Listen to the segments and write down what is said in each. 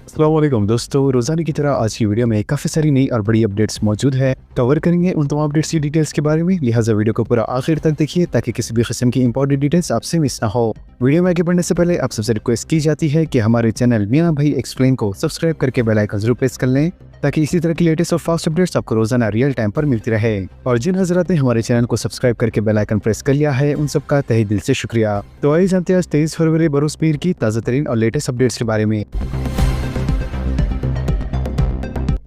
अस्सलाम वालेकुम दोस्तों, रोजाना की तरह आज की वीडियो में काफ़ी सारी नई और बड़ी अपडेट्स मौजूद है। कवर करेंगे उन तमाम अपडेट्स की डिटेल्स के बारे में, लिहाजा वीडियो को पूरा आखिर तक देखिए ताकि किसी भी किस्म की इंपॉर्टेंट डिटेल्स आपसे मिस ना हो। वीडियो में आगे बढ़ने से पहले आप सबसे रिक्वेस्ट की जाती है कि हमारे चैनल मियां भाई एक्सप्लेन को सब्सक्राइब करके बेल आइकन जरूर प्रेस कर लें ताकि इसी तरह की लेटेस्ट और फास्ट अपडेट्स आपको रोजाना रियल टाइम पर मिलती रहे। और जिन हजरात ने हमारे चैनल को सब्सक्राइब करके बेल आइकन प्रेस कर लिया है, उन सबका तहे दिल से शुक्रिया। तो आइए जानते हैं आज 23 फरवरी बरोज पीर की ताज़ा तरीन और लेटेस्ट अपडेट्स के बारे में।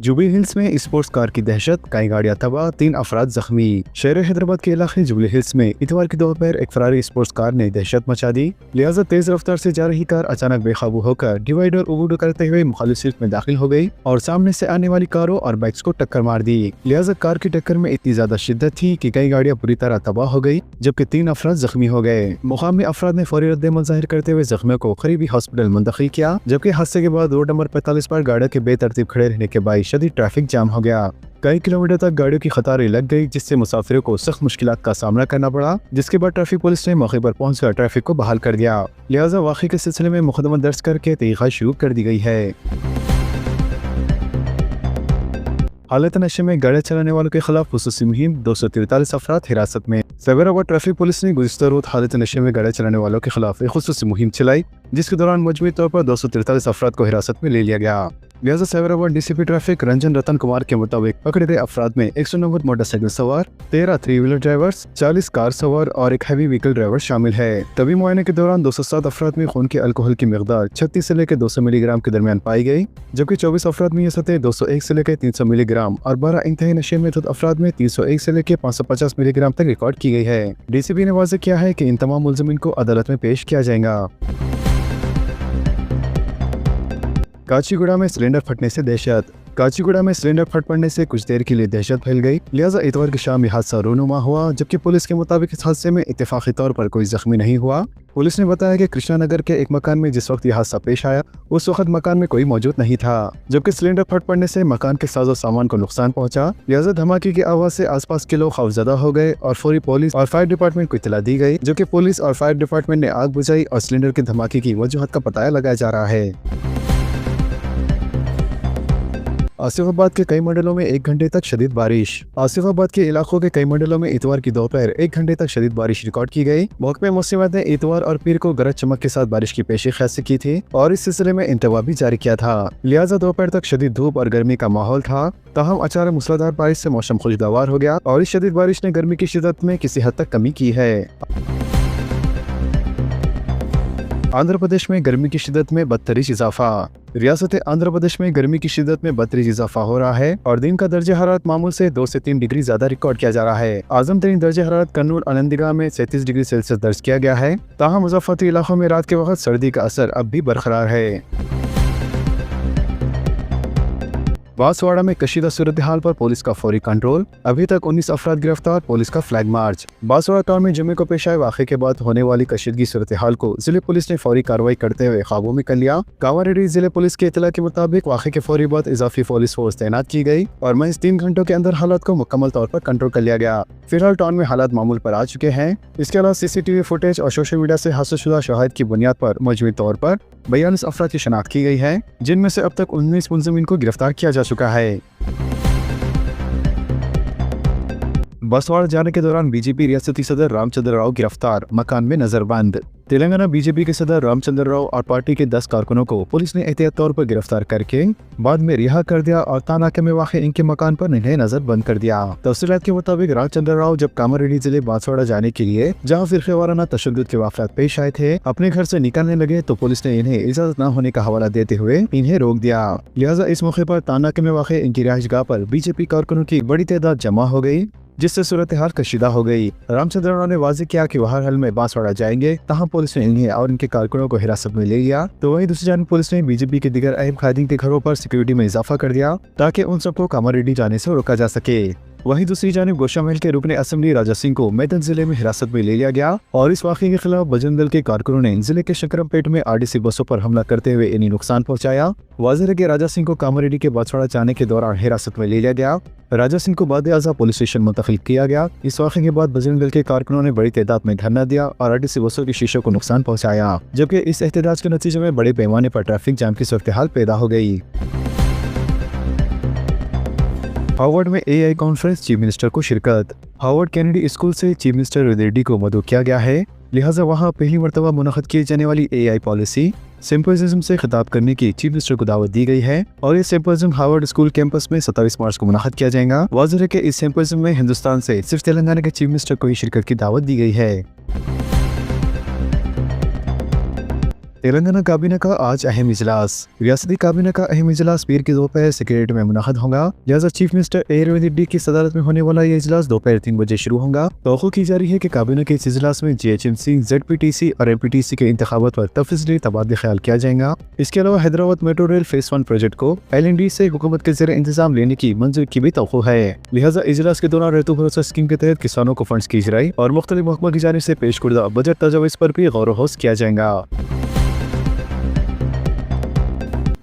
जुबली हिल्स में स्पोर्ट्स कार की दहशत, कई गाड़ियां तबाह, 3 अफराद जख्मी। शहर हैदराबाद के इलाके जुबली हिल्स में इतवार की दोपहर एक फरारी स्पोर्ट्स कार ने दहशत मचा दी। लिहाजा तेज रफ्तार से जा रही कार अचानक बेकाबू होकर डिवाइडर उबूड करते हुए मुखालिफ सिल्क में दाखिल हो गई और सामने से आने वाली कारों और बाइक्स को टक्कर मार दी। लिहाजा कार की टक्कर में इतनी ज्यादा शिद्दत थी कि कई गाड़ियां पूरी तरह तबाह हो गई, जबकि 3 अफराद जख्मी हो गए। मुकामी अफराद ने फौरी रद्द-ए-अमल जाहिर करते हुए जख्मियों को करीबी हॉस्पिटल मुंतकिल किया, जबकि हादसे के बाद रोड नंबर 45 पर गाड़ियों के बेतरतीब खड़े रहने के बाईस शदीद ट्रैफिक जाम हो गया। कई किलोमीटर तक गाड़ियों की कतारें लग गई, जिससे मुसाफिरों को सख्त मुश्किलात का सामना करना पड़ा, जिसके बाद ट्रैफिक पुलिस ने मौके पर पहुंचकर ट्रैफिक को बहाल कर दिया। लिहाजा वाक़ई के सिलसिले में मुकदमा दर्ज करके तहक़ीक़ात शुरू कर दी गई है। हालत नशे में गाड़ी चलाने वालों के खिलाफ खुसूसी मुहिम, 243 अफराद हिरासत में। सवेराबाद ट्रैफिक पुलिस ने गुज़िश्ता रोज हालत नशे में गाड़ी चलाने वालों के खिलाफ एक खुसूसी मुहिम चलाई, जिसके दौरान मजमूई तौर पर 243 अफराद को हिरासत में ले लिया गया। लिहाजा सवेराबाद डीसीपी ट्रैफिक रंजन रतन कुमार के मुताबिक पकड़े गए अफराद में 190 मोटरसाइकिल सवार, 13 3 व्हीलर ड्राइवर्स, 40 कार सवार और एक हैवी व्हीकल ड्राइवर शामिल है। तभी मुआयने के दौरान 207 अफराद में खून के अल्कोहल की मिकदार 36 से लेकर 200 मिलीग्राम के दरमियान पाई गई, जबकि 24 अफराद में यह सतह 201 से लेकर 300 मिलीग्राम और 12 इंतहाई नशे में धुत अफराद में 301 से लेकर 550 मिलीग्राम तक रिकॉर्ड की गई है। डीसीपी ने वाज़ेह किया है कि इन तमाम मुलजिमीन को अदालत में पेश किया जाएगा। काचीगुड़ा में सिलेंडर फटने से दहशत। काचीगुड़ा में सिलेंडर फट पड़ने से कुछ देर के लिए दहशत फैल गई। लिहाजा इतवार की शाम यह हादसा रोनुमा हुआ, जबकि पुलिस के मुताबिक इस हादसे में इत्तेफाकी तौर पर कोई जख्मी नहीं हुआ। पुलिस ने बताया कि कृष्णा नगर के एक मकान में जिस वक्त यह हादसा पेश आया, उस वक्त मकान में कोई मौजूद नहीं था, जबकि सिलेंडर फट पड़ने से मकान के साजो सामान को नुकसान पहुंचा। लिहाजा धमाके की आवाज से आसपास के लोग खौफजदा हो गए और फौरी पुलिस और फायर डिपार्टमेंट को इत्तला दी गई, जो कि पुलिस और फायर डिपार्टमेंट ने आग बुझाई और सिलेंडर के धमाके की वजूहत का पता लगाया जा रहा है। आसिफाबाद के कई मंडलों में 1 घंटे तक शदीद बारिश। आसिफाबाद के इलाकों के कई मंडलों में इतवार की दोपहर 1 घंटे तक शदीद बारिश रिकॉर्ड की गई। महकमे मौसमियात ने इतवार और पीर को गरज चमक के साथ बारिश की पेशी की थी और इस सिलसिले में इंतवा भी जारी किया था। लिहाजा दोपहर तक शदीद धूप और गर्मी का माहौल था। ताहम अचानक मूसलाधार बारिश से मौसम खुशगवार हो गया और इस शदीद बारिश ने गर्मी की शिद्दत में किसी हद तक कमी की है। आंध्र प्रदेश में गर्मी की शिद्दत में बदतरीज इजाफा। रियासत आंध्र प्रदेश में गर्मी की शिद्दत में बदतरीज इजाफा हो रहा है और दिन का दर्जा हरारत मामूल से 2 से 3 डिग्री ज्यादा रिकॉर्ड किया जा रहा है। आजम तरीन दर्जा हरारत कन्नूर अनंदिगा में 37 डिग्री सेल्सियस दर्ज किया गया है। ताहम मुज़फ़्फ़रती इलाकों में रात के वक्त सर्दी का असर अब भी बरकरार है। बांसवाड़ा में कशीदा सूरत हाल पर पुलिस का फौरी कंट्रोल, अभी तक 19 अफराद गिरफ्तार, पुलिस का फ्लैग मार्च। बांसवाड़ा टाउन में जुमे को पेश आए वाक़े के बाद होने वाली कशीदगी सूरत हाल को जिले पुलिस ने फौरी कार्रवाई करते हुए काबू में कर लिया। कांवररेड्डी जिले पुलिस के इत्तला के मुताबिक वाक़े के फौरी बाद इजाफी पुलिस फोर्स तैनात की गई और महज 3 घंटों के अंदर हालात को मुकम्मल तौर पर कंट्रोल कर लिया गया। फिलहाल टाउन में हालात मामूल पर आ चुके हैं। इसके अलावा CCTV फुटेज और सोशल मीडिया से हासिलशुदा शवाहिद की बुनियाद पर मजमूई तौर पर 42 अफराद की शनाख्त की गई है, जिनमें से अब तक 19 मुलजिमीन को गिरफ्तार किया जा चुका है। बांसवाड़ा जाने के दौरान बीजेपी रियासती सदर रामचंद्र राव गिरफ्तार, मकान में नजरबंद। तेलंगाना बीजेपी के सदर रामचंद्र राव और पार्टी के 10 कारकुनों को पुलिस ने एहतियात तौर पर गिरफ्तार करके बाद में रिहा कर दिया और तानाके में वाक़ इनके मकान पर इन्हें नजर बंद कर दिया। तफसीलात के मुताबिक रामचंद्र राव जब कामारेड्डी जिले बांसवाड़ा जाने के लिए जहां फिरक़ेवाराना तशद्दुद के वाक़यात पेश आए थे, अपने घर से निकलने लगे तो पुलिस ने इन्हें इजाजत न होने का हवाला देते हुए इन्हें रोक दिया। लिहाजा इस मौके पर तानाके में वाक़ इनकी रिहाइशगाह पर बीजेपी कारकुनों की बड़ी तादाद जमा हो गई, जिससे सूरत हाल कशीदा हो गई। रामचंद्र राव ने वाज़ेह किया कि वह हर हाल में बांसवाड़ा जाएंगे, तहाँ पुलिस ने इन्हें और इनके कारकुनों को हिरासत में ले लिया। तो वहीं दूसरी जानब पुलिस ने बीजेपी के दीगर अहम कायदीन के घरों पर सिक्योरिटी में इजाफा कर दिया ताकि उन सबको कामारेड्डी जाने से रोका जा सके। वहीं दूसरी जानिब गोशा महल के रुकने असेंबली राजा सिंह को मैदान जिले में हिरासत में ले लिया गया और इस वाक़े के खिलाफ बजरंग दल के कारकुनों ने जिले के शकरमपेट में आरडीसी बसों पर हमला करते हुए इन्हें नुकसान पहुंचाया। वाज़ेह है कि राजा सिंह को कामारेड्डी के बांसवाड़ा जाने के दौरान हिरासत में ले लिया गया। राजा सिंह को बाद आज़ा पुलिस स्टेशन मुंतकिल किया गया। इस वाक़े के बाद बजरंग दल के कारकुनों ने बड़ी तादाद में धरना दिया और आरडीसी बसों की शीशों को नुकसान पहुंचाया, जबकि इस एहतजाज के नतीजे में बड़े पैमाने पर ट्रैफिक जाम की सूरत हाल पैदा हो गई। हार्वर्ड में AI कॉन्फ्रेंस, चीफ मिनिस्टर को शिरकत। हार्वर्ड कैनेडी स्कूल से चीफ मिनिस्टर रेड्डी को मदऊ किया गया है, लिहाजा वहां पहली मरतबा मुनक़द की जाने वाली AI पॉलिसी सिम्पोजियम से खिताब करने की चीफ मिनिस्टर को दावत दी गई है और ये सिम्पोजियम हार्वर्ड स्कूल कैंपस में 27 मार्च को मुनक़द किया जाएगा। वाज़ेह है कि इस सिम्पोजियम में हिंदुस्तान से सिर्फ तेलंगाना के चीफ मिनिस्टर को ही शिरकत की दावत दी गई है। तेलंगाना काबीना का आज अहम इजलास। रियासती काबीना का अहम इजलास पीर की दोपहर सेक्रेटरीट में मुनक़द होगा, लिहाजा चीफ मिनिस्टर रेवंत रेड्डी की सदारत में होने वाला ये इजलास दोपहर 3 बजे शुरू होगा। तवक्को की जा रही है कि काबीना के इस इजलास में GHMC, ZPTC और MPTC के इंतखाबात पर तफसीली तबादला ख्याल किया जाएगा। इसके अलावा Hyderabad metro rail phase 1 project को LND से हुकूमत के ज़ेरे इंतजाम लेने की मंजूरी की भी तवक्को है, लिहाजा इजलास के दौरान रेतु भरोसा स्कीम के तहत किसानों को फंड्स की इजराई और मुख्तलिफ महकमा की जानिब से पेश करदा बजट तजावीज़ पर भी गौर वहौस किया जाएगा।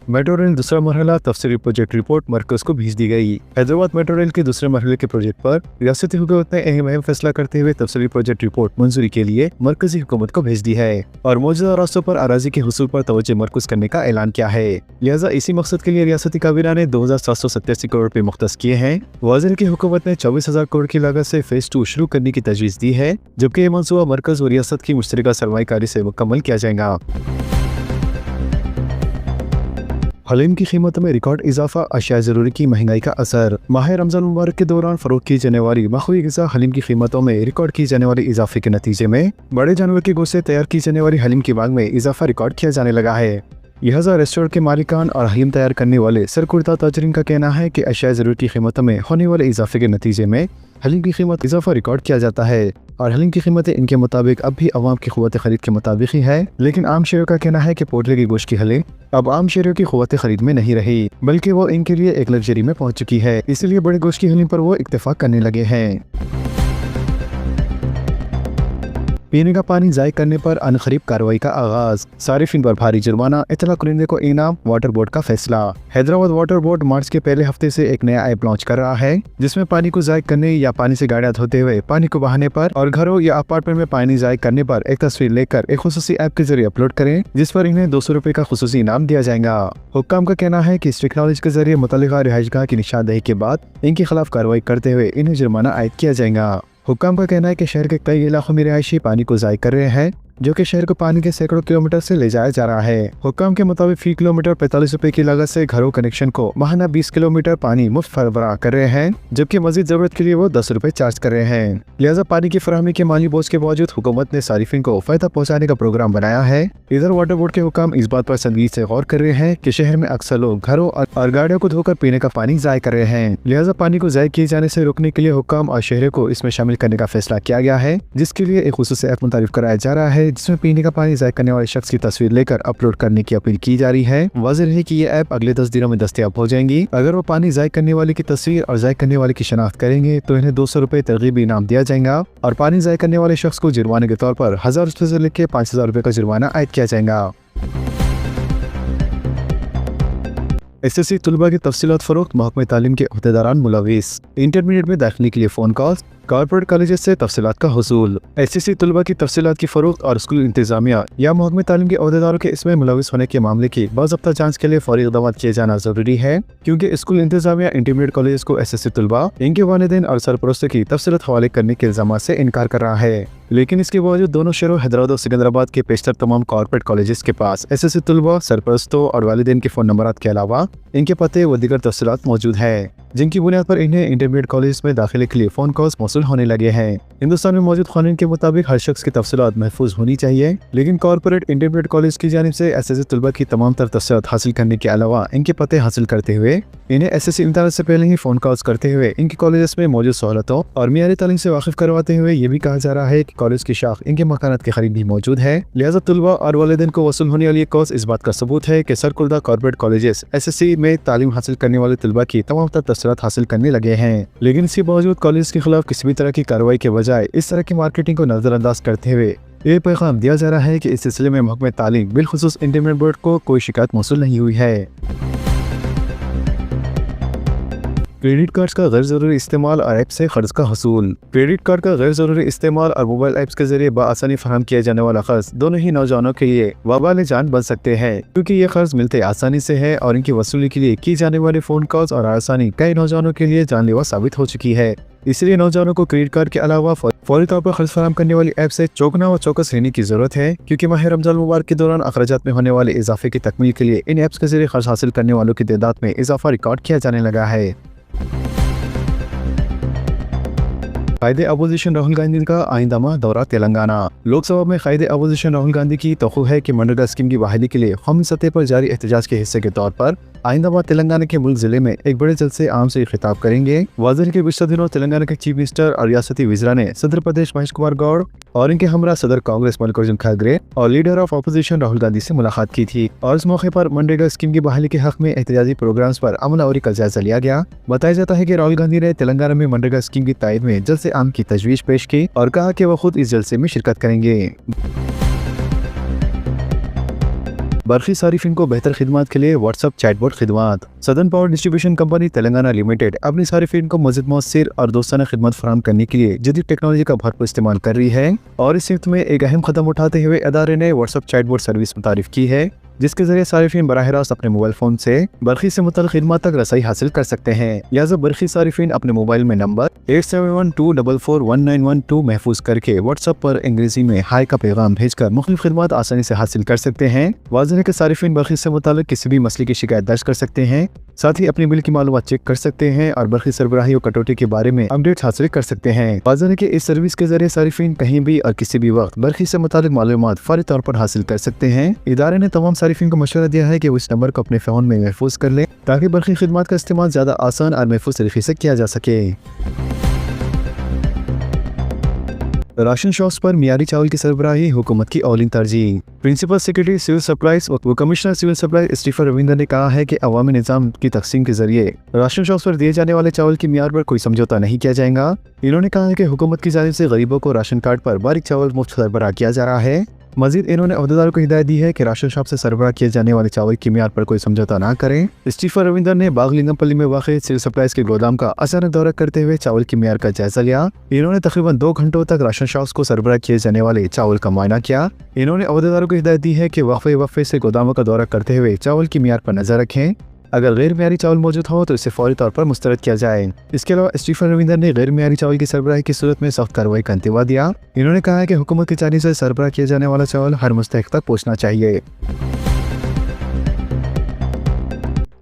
मेट्रो रेल दूसरा मरहला तफसीली प्रोजेक्ट रिपोर्ट मरकज को भेज दी गई। हैदराबाद मेट्रो रेल के दूसरे मरहले के प्रोजेक्ट पर रियासती हुकूमत ने अहम फैसला करते हुए तफसीली प्रोजेक्ट रिपोर्ट मंजूरी के लिए मरकजी हुकूमत को भेज दी है और मौजूदा रास्तों पर अराजी के हुसूल पर तवज्जो मरकूज करने का ऐलान किया है। लिहाजा इसी मकसद के लिए रियासती काबीना ने 2787 करोड़ रुपए मुख्तस किए हैं। वाज़ेह की हुकूमत ने 24,000 करोड़ की लागत से फेज 2 शुरू करने की तजवीज़ दी है, जबकि ये मनसूबा मरकज और रियासत की मुश्तरका सरमायाकारी से मुकम्मल किया जाएगा। हलीम की कीमतों में रिकॉर्ड इजाफा, अशिया ज़रूरी की महंगाई का असर। माह रमज़ान मुबारक के दौरान फरोख्त की जाने वाली मखसूस ग़िज़ा हलीम की कीमतों में रिकॉर्ड की जाने वाली इजाफे के नतीजे में बड़े जानवर के गोश्त से तैयार की जाने वाली हलीम की मांग में इजाफा रिकॉर्ड किया जाने लगा है। लिहाजा रेस्टोरेंट के मालिकान और हलीम तैयार करने वाले सरकुर्दा ताजरीन का कहना है कि अशिया ज़रूरी की कीमतों में होने वाले इजाफे के नतीजे में हलीम की कीमत इजाफा रिकॉर्ड किया जाता है और हलीम की कीमतें इनके मुताबिक अब भी अवाम की क़ुव्वत ख़रीद के मुताबिक ही है। लेकिन आम शहरियों का कहना है कि पोटले की गोश्त की हलीम अब आम शहरियों की क़ुव्वत ख़रीद में नहीं रही, बल्कि वो इनके लिए एक लग्जरी में पहुंच चुकी है, इसलिए बड़े गोश्त की हलीम पर वो इत्तेफाक करने लगे हैं। पीने का पानी ज़ाय करने पर अनखरीब कार्रवाई का आगाज। सारिफिन पर भारी जुर्माना, इतला कुरिंदे को इनाम, वाटर बोर्ड का फैसला। हैदराबाद वाटर बोर्ड मार्च के पहले हफ्ते से एक नया ऐप लॉन्च कर रहा है, जिसमें पानी को ज़ाय करने या पानी से गाड़ियां धोते हुए पानी को बहाने पर और घरों या अपार्टमेंट में पानी ज़ाय करने पर एक तस्वीर लेकर एक खुसूसी ऐप के जरिए अपलोड करें, जिस पर इन्हें 200 रुपए का खुसूसी इनाम दिया जाएगा। हुक्काम का कहना है कि इस टेक्नोलॉजी के जरिए मुतल्लिका रिहाइशगाह की निशानदेही के बाद इनके खिलाफ कार्रवाई करते हुए इन्हें जुर्माना आयद किया जाएगा। हुक्काम का कहना है कि शहर के कई इलाकों में रिहायशी पानी को ज़ाय कर रहे हैं, जो कि शहर को पानी के सैकड़ों किलोमीटर से ले जाया जा रहा है। हुक्काम के मुताबिक फी किलोमीटर 45 रुपए की लागत से घरों कनेक्शन को माहाना 20 किलोमीटर पानी मुफ्त फरबराह कर रहे हैं, जबकि मजीद जरूरत के लिए वो 10 रुपए चार्ज कर रहे हैं। लिहाजा पानी की फराहमी के माली बोझ के बावजूद हुकूमत ने सारिफिन को फायदा पहुँचाने का प्रोग्राम बनाया है। इधर वाटर बोर्ड के हुक्काम इस बात पर संजीदगी से गौर कर रहे हैं कि शहर में अक्सर लोग घरों और गाड़ियों को धोकर पीने का पानी ज़ाय कर रहे हैं। लिहाजा पानी को ज़ाय किए जाने से रोकने के लिए हुक्काम और शहरों को इसमें शामिल करने का फैसला किया गया है, जिसके लिए एक खुसूसी ऐप मुतारिफ कराया जा रहा है, जिसमें पीने का ज़ाय करने वाले शख्स की तस्वीर लेकर अपलोड करने की अपील की जा रही है। वाज़ेह है कि ये ऐप अगले 10 दिनों में दस्तयाब हो जाएंगी। अगर वो पानी ज़ाय करने वाले की तस्वीर और ज़ाय करने वाले की शनाख्त करेंगे तो इन्हें 200 रुपए तरगीबी इनाम दिया जाएगा और पानी ज़ाय करने वाले शख्स को जुर्माने के तौर पर 1000 रुपए से लेकर 5000 रुपए का जुर्माना आयद किया जाएगा। SSC तलबा की तफसीलात फरोख्त, महकमे तालीम के अहदेदारान मुलविस। इंटरमीडिएट में दाखिले के लिए फ़ोन कॉल्स, कॉर्पोरेट कॉलेजेस से तफसीलात का हुसूल। SSC तलबा की तफसीलात की फरोख्त और स्कूल इंतजामिया या महकमे तालीम के अहदेदारों के इसमें मुलविस होने के मामले की बाज़ाब्ता जांच के लिए फौरी इक़दाम किए जाना जरूरी है, क्योंकि स्कूल इंतजामिया इंटरमीडिएट कॉलेज को SSC तलबा, इनके वालिदैन और सरपरस्तों की तफसीलात हवाले करने के इल्ज़ाम से इनकार कर रहा है। लेकिन इसके बावजूद दोनों शहरों हैदराबाद और सिकंदराबाद के पेशतर तमाम कॉर्पोरेट कॉलेजेस के पास SSC तलबा, सरपरस्तों और वालिदैन के फ़ोन नंबरात के अलावा इनके पते व दीगर तफसीलात मौजूद है, जिनकी बुनियाद पर इन्हें इंटरमीडिएट कॉलेज में दाखिले के लिए फ़ोन कॉल्स मौसूल होने लगे हैं। हिंदुस्तान में मौजूद कानून के मुताबिक हर शख्स की तफसीलात महफूज होनी चाहिए, लेकिन कॉर्पोरेट इंटरमीडिएट कॉलेज की जानिब से SSC तलबा की तमाम तर तफसीलात हासिल करने के अलावा इनके पते हासिल करते हुए इन्हें SSC इम्तिहान से पहले ही फोन कॉल्स करते हुए इनके कॉलेजेस में मौजूद सहूलतों और मियारी तालीम से वाकिफ करवाते हुए ये भी कहा जा रहा है कि कॉलेज की शाख इनके मकानात के करीब भी मौजूद है। लिहाजा तलबा और वालिदैन को वसूल होने वाली कॉस्ट इस बात का सबूत है कि सरकुर्दा कॉर्पोरेट कॉलेजेस SSC में तालीम हासिल करने वाले तलबा की तमाम तर तसरात हासिल करने लगे हैं। लेकिन इसके बावजूद कॉलेज के खिलाफ किसी भी तरह की कार्रवाई के बजाय इस तरह की मार्केटिंग को नजरअंदाज करते हुए ये पैगाम दिया जा रहा है कि इस सिलसिले में महकमे तालीम बिलखुसूस इंटरमीडिएट बोर्ड को कोई शिकायत मौसूल नहीं हुई है। क्रेडिट कार्ड्स का गैर ज़रूरी इस्तेमाल और ऐप से कर्ज का हसूल। क्रेडिट कार्ड का गैर ज़रूरी इस्तेमाल और मोबाइल ऐप्स के जरिए बआसानी फराहम किया जाने वाला कर्ज दोनों ही नौजवानों के लिए वबाल जान बन सकते हैं, क्योंकि ये कर्ज मिलते आसानी से है और इनकी वसूली के लिए की जाने वाले फोन कॉल्स और आसानी कई नौजवानों के लिए जानलेवा साबित हो चुकी है। इसलिए नौजवानों को क्रेडिट कार्ड के अलावा फौरी तौर पर खर्च फराहम करने वाली ऐप से चौकना व चौकस रहने की जरूरत है, क्योंकि माह रमजान मुबारक के दौरान अखराजात में होने वाले इजाफे की तकमील के लिए इन ऐप्स के जरिए खर्च हासिल करने वालों की तादाद में इजाफा रिकॉर्ड किया जाने लगा है। कायदे अपोजिशन राहुल गांधी का आइंदा माह दौरा तेलंगाना। लोकसभा में कायदे अपोजिशन राहुल गांधी की तौक़्क़ु है कि मनरेगा स्कीम की बहाली के लिए कौमी सतह पर जारी एहतजाज के हिस्से के तौर पर आइंदा माह तेलंगाना के मुल्क जिले में एक बड़े जलसे आम से खिताब करेंगे। वाज़ेह के पिछले दिनों तेलंगाना के चीफ मिनिस्टर और रियासती वज़ीरा ने सदर प्रदेश महेश कुमार गौड़ और इनके हमरा सदर कांग्रेस मल्लिकार्जुन खड़गे और leader of opposition Rahul Gandhi से मुलाकात की थी और इस मौके पर मनरेगा स्कीम की बहाली के हक में एहतजाजी प्रोग्राम्स पर अमलावरी का जायजा लिया गया। बताया जाता है कि राहुल गांधी ने तेलंगाना में मनरेगा स्कीम की तायद में जलसे आम की तजवीज़ पेश की और कहा कि वह खुद इस जलसे में शिरकत करेंगे। बरखी सारिफिन को बेहतर खिदमात के लिए व्हाट्सएप चैटबॉट खिदमात। Southern power distribution company Telangana limited अपनी सारिफिन को मज़ीद मौसर और दोस्ताना खिदमत फराहम करने के लिए जदीद टेक्नोलॉजी का भरपूर इस्तेमाल कर रही है और इस सिलसिले में एक अहम कदम उठाते हुए अदारे ने व्हाट्सएप चैटबॉट सर्विस मुतारिफ की है, जिसके जरिए सारिफिन बराह रास्त अपने मोबाइल फोन से बरखी से मुतल्लिक़ खिदमत तक रसाई हासिल कर सकते हैं। लिहाजा बरखी सारिफिन अपने मोबाइल में नंबर 8712441912 महफूज करके व्हाट्सएप पर अंग्रेजी में हाई का पैगाम भेजकर मुख्तलिफ खिदमत आसानी से हासिल कर सकते हैं। वाज़ेह है कि सारिफिन बरखी से मुतल्लिक़ किसी भी मसले की शिकायत दर्ज कर सकते हैं, साथ ही अपनी बिल की मालूमात चेक कर सकते हैं और बरखी सरबराही और कटौती के बारे में अपडेट हासिल कर सकते हैं। वाज़ेह है कि इस सर्विस के जरिए सारिफिन कहीं भी और किसी भी वक्त बरखी से मुतल्लिक़ मालूमात फौरी तौर पर हासिल कर सकते हैं। इदारे ने तमाम सारिफिन को मशवरा दिया है कि वो इस नंबर को अपने फ़ोन में महफूज कर लें ताकि बरखी खिदमत का इस्तेमाल ज़्यादा आसान और महफूज तरीके से किया जा सके। राशन शॉप्स पर मियारी चावल की सरबराही हुकूमत की औलिन तरजीह। प्रिंसिपल सेक्रेटरी सिविल सप्लाईज व commissioner civil supply Stephen Ravinder ने कहा है कि अवामी निज़ाम की तकसीम के जरिए राशन शॉप्स पर दिए जाने वाले चावल की मियार पर कोई समझौता नहीं किया जाएगा। इन्होंने कहा है कि हुकूमत की जानिब से गरीबों को राशन कार्ड पर बारीक चावल मुफ्त सरबराह किया जा रहा है। मजीद इन्होंने अहदेदारों को हिदायत दी है कि राशन शॉप से सरबराह किए जाने वाले चावल की मियार पर कोई समझौता ना करें। स्टीफन रविंदर ने बागलिंगमपल्ली में वाक़ई सिविल सप्लाईज के गोदाम का अचानक दौरा करते हुए चावल की मियार का जायजा लिया। इन्होंने तकरीबन 2 घंटों तक राशन शॉप्स को सरबराह किए जाने वाले चावल का मुआयना किया। इन्होंने अहदेदारों को हिदायत दी है कि वक्फे से गोदामों का दौरा करते हुए चावल की मियार पर नजर रखें। अगर गैर मियारी चावल मौजूद हो तो इसे फौरी तौर पर मुस्तरद किया जाए। इसके अलावा स्टीफन रविंदर ने गैर मियारी चावल की सरबराही की सूरत में सख्त कार्रवाई का इंतबा दिया। इन्होंने कहा है कि हुकूमत की जानिब से सरबराह किया जाने वाला चावल हर मुस्तहिक तक पहुँचना चाहिए।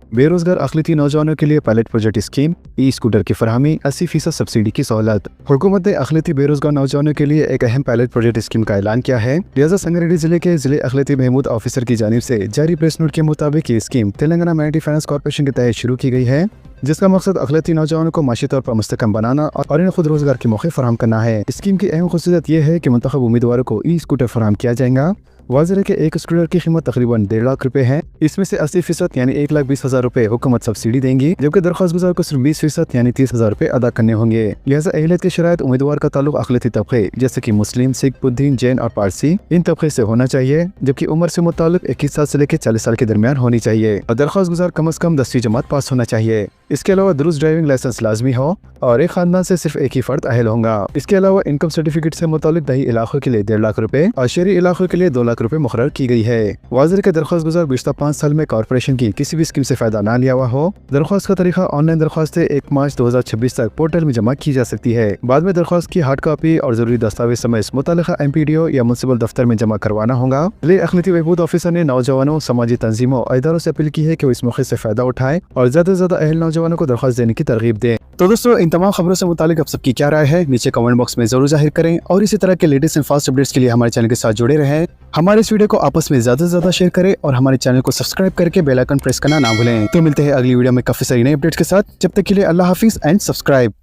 बेरोजगार अखिलती नौजवानों के लिए pilot project scheme, e scooter की फरहमी, 80% सब्सिडी की सहूलत। हुकूमत ने अखिलती बेरोजगार नौजवानों के लिए एक अहम पायलट प्रोजेक्ट स्कीम का ऐलान किया है। लिहाजा संगारेड्डी जिले के जिले अखिलती महमूद ऑफिसर की जानिब से जारी प्रेस नोट के मुताबिक ये scheme Telangana minority finance corporation के तहत शुरू की गई है, जिसका मकसद अखिलती नौजवानों को माशी तौर पर मुस्तकम बनाना और इन्हें खुद रोजगार के मौके फराहम करना है। स्कीम की अहम खुसूसियत यह है कि मुंतखब उम्मीदवारों को ई स्कूटर फराहम किया जाएगा। वाज़ेह है कि एक स्कूटर की कीमत तकरीबन 1.5 लाख रुपए है। इसमें से 80% यानी 1,20,000 रुपए हुकूमत सब्सिडी देंगी, जबकि दरख्वास्त गुजार को सिर्फ 20% यानी 30,000 रुपए अदा करने होंगे। लिहाजा अहलियत की शराइत उम्मीदवार का ताल्लुक अखिलती तबके जैसे कि मुस्लिम, सिख, बुद्धिन, जैन और पारसी इन तबके से होना चाहिए, जबकि उम्र से मुताल्लिक 21 साल से लेकर 40 साल के दरमियान होनी चाहिए और दरख्वास्त गुजार कम अज कम 10वीं जमात पास होना चाहिए। इसके अलावा दुरुस्त ड्राइविंग लाइसेंस लाजमी हो और एक खानदान से सिर्फ एक ही फर्द अहल होगा। इसके अलावा इनकम सर्टिफिकेट से मुताल्लिक दही इलाकों के लिए 1.5 लाख रुपए और शहरी इलाकों के लिए 2 लाख रुपए मुकर्रर की गई है। वाज़ेह के दरख्वास्त गुजार गुज़श्ता 5 साल में कॉर्पोरेशन की किसी भी स्कीम से फायदा ना लिया हुआ हो। दरख्वास्त का तरीका ऑनलाइन दरख्वास्त 1 मार्च 2026 तक पोर्टल में जमा की जा सकती है। बाद में दरख्वास्त की हार्ड कॉपी और जरूरी दस्तावेज समेत मुतल्लिका MPDO या म्युनिसिपल दफ्तर में जमा करवाना होगा। जिले अखिलती बहबूद ऑफिसर ने नौजवानों, समाजी तंजीमों और इदारों से अपील की है कि वो इस मौके से फायदा उठाएं और ज्यादा से ज्यादा अहल नौजवानों को दरख्वास्त देने की तरगीब दें। तो दोस्तों, इन तमाम खबरों से मुतालिक आप सबकी क्या राय है नीचे कमेंट बॉक्स में जरूर जाहिर करें, और इसी तरह के लेटेस्ट एंड फास्ट अपडेट्स के लिए हमारे चैनल के साथ जुड़े रहें। हमारे इस वीडियो को आपस में ज्यादा से ज्यादा शेयर करें और हमारे चैनल को सब्सक्राइब करके बेल आइकन प्रेस करना ना भूलें। तो मिलते हैं अगली वीडियो में काफी सारी नई अपडेट्स के साथ। जब तक के लिए अल्लाह हाफिज एंड सब्सक्राइब।